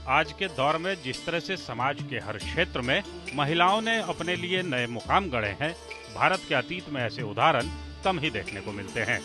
आज के दौर में जिस तरह से समाज के हर क्षेत्र में महिलाओं ने अपने लिए नए मुकाम गढ़े हैं, भारत के अतीत में ऐसे उदाहरण कम ही देखने को मिलते हैं।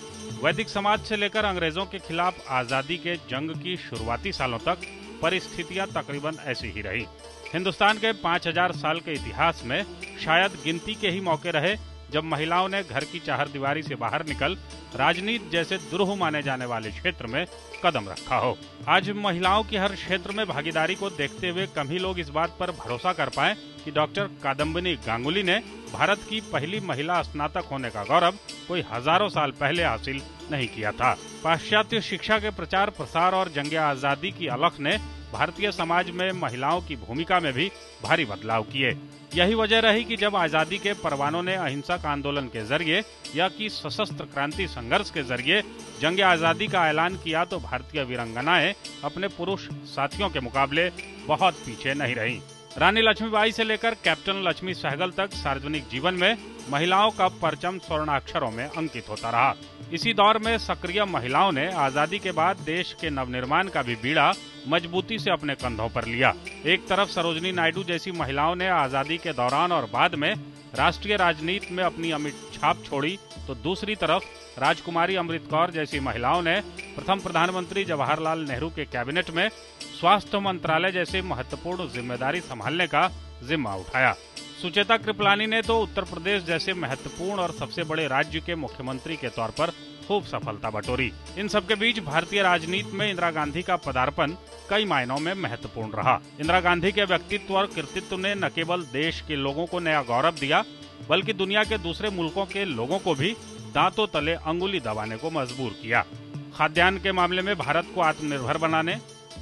वैदिक समाज से लेकर अंग्रेजों के खिलाफ आजादी के जंग की शुरुआती सालों तक परिस्थितियां तकरीबन ऐसी ही रही। हिंदुस्तान के 5000 साल के इतिहास में शायद गिनती के ही मौके रहे जब महिलाओं ने घर की चारदीवारी से बाहर निकल राजनीति जैसे दुरूह माने जाने वाले क्षेत्र में कदम रखा हो। आज महिलाओं की हर क्षेत्र में भागीदारी को देखते हुए कम ही लोग इस बात पर भरोसा कर पाए कि डॉक्टर कादम्बिनी गांगुली ने भारत की पहली महिला स्नातक होने का गौरव कोई हजारों साल पहले हासिल नहीं किया था। पाश्चात्य शिक्षा के प्रचार प्रसार और जंग आजादी की अलख ने भारतीय समाज में महिलाओं की भूमिका में भी भारी बदलाव किए। यही वजह रही कि जब आजादी के परवानों ने अहिंसक आंदोलन के जरिए या कि सशस्त्र क्रांति संघर्ष के जरिए जंग आजादी का ऐलान किया तो भारतीय वीरांगनाएं अपने पुरुष साथियों के मुकाबले बहुत पीछे नहीं रहीं। रानी लक्ष्मीबाई से लेकर कैप्टन लक्ष्मी सहगल तक सार्वजनिक जीवन में महिलाओं का परचम स्वर्णाक्षरों में अंकित होता रहा। इसी दौर में सक्रिय महिलाओं ने आजादी के बाद देश के नवनिर्माण का भी बीड़ा मजबूती से अपने कंधों पर लिया। एक तरफ सरोजिनी नायडू जैसी महिलाओं ने आजादी के दौरान और बाद में राष्ट्रीय राजनीति में अपनी अमिट छाप छोड़ी, तो दूसरी तरफ राजकुमारी अमृत कौर जैसी महिलाओं ने प्रथम प्रधानमंत्री जवाहरलाल नेहरू के कैबिनेट में स्वास्थ्य मंत्रालय जैसे महत्वपूर्ण जिम्मेदारी संभालने का जिम्मा उठाया। सुचेता कृपलानी ने तो उत्तर प्रदेश जैसे महत्वपूर्ण और सबसे बड़े राज्य के मुख्यमंत्री के तौर पर खूब सफलता बटोरी। इन सबके बीच भारतीय राजनीति में इंदिरा गांधी का पदार्पण कई मायनों में महत्वपूर्ण रहा। इंदिरा गांधी के व्यक्तित्व और कृतित्व ने न केवल देश के लोगों को नया गौरव दिया, बल्कि दुनिया के दूसरे मुल्कों के लोगों को भी दांतों तले अंगुली दबाने को मजबूर किया। खाद्यान्न के मामले में भारत को आत्मनिर्भर बनाने,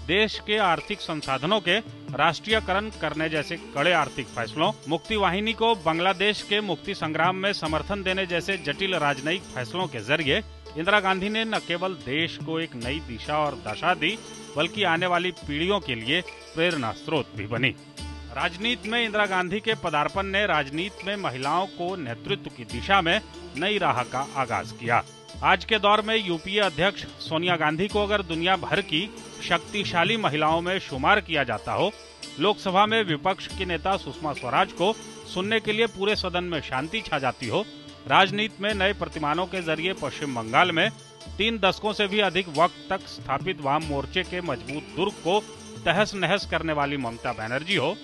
देश के आर्थिक संसाधनों के राष्ट्रीयकरण करने जैसे कड़े आर्थिक फैसलों, मुक्ति वाहिनी को बांग्लादेश के मुक्ति संग्राम में समर्थन देने जैसे जटिल राजनयिक फैसलों के जरिए इंदिरा गांधी ने न केवल देश को एक नई दिशा और दशा दी, बल्कि आने वाली पीढ़ियों के लिए प्रेरणा स्रोत भी बनी। राजनीति में इंदिरा गांधी के पदार्पण ने राजनीति में महिलाओं को नेतृत्व की दिशा में नई राह का आगाज किया। आज के दौर में यूपीए अध्यक्ष सोनिया गांधी को अगर दुनिया भर की शक्तिशाली महिलाओं में शुमार किया जाता हो, लोकसभा में विपक्ष की नेता सुषमा स्वराज को सुनने के लिए पूरे सदन में शांति छा जाती हो, राजनीति में नए प्रतिमानों के जरिए पश्चिम बंगाल में 3 दशकों से भी अधिक वक्त तक स्थापित वाम मोर्चे के मजबूत दुर्ग को तहस नहस करने वाली ममता बनर्जी हो,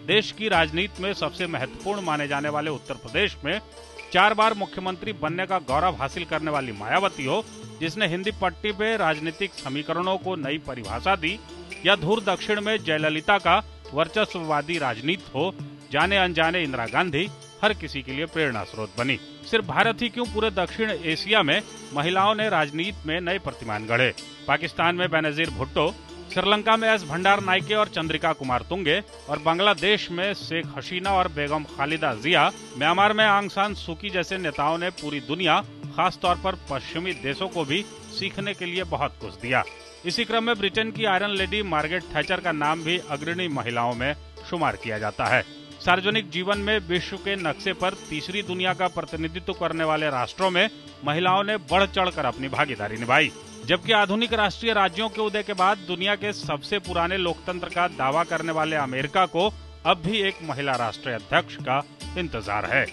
देश की राजनीति में सबसे महत्वपूर्ण माने जाने वाले उत्तर प्रदेश में 4 बार मुख्यमंत्री बनने का गौरव हासिल करने वाली मायावती हो, जिसने हिंदी पट्टी पे राजनीतिक समीकरणों को नई परिभाषा दी, या धूर दक्षिण में जयललिता का वर्चस्ववादी राजनीति हो, जाने अनजाने इंदिरा गांधी हर किसी के लिए प्रेरणा स्रोत बनी। सिर्फ भारत ही क्यों, पूरे दक्षिण एशिया में महिलाओं ने राजनीति में नए प्रतिमान गढ़े। पाकिस्तान में बेनजीर भुट्टो, श्रीलंका में एस भंडार नाइके और चंद्रिका कुमार तुंगे, और बांग्लादेश में शेख हसीना और बेगम खालिदा जिया, म्यांमार में आंग सान सूकी जैसे नेताओं ने पूरी दुनिया, खास तौर पर पश्चिमी देशों को भी सीखने के लिए बहुत कुछ दिया। इसी क्रम में ब्रिटेन की आयरन लेडी मार्गरेट थैचर का नाम भी अग्रणी महिलाओं में शुमार किया जाता है। सार्वजनिक जीवन में विश्व के नक्शे पर तीसरी दुनिया का प्रतिनिधित्व करने वाले राष्ट्रों में महिलाओं ने बढ़ चढ़कर अपनी भागीदारी निभाई, जबकि आधुनिक राष्ट्रीय राज्यों के उदय के बाद दुनिया के सबसे पुराने लोकतंत्र का दावा करने वाले अमेरिका को अब भी एक महिला राष्ट्रीय अध्यक्ष का इंतजार है।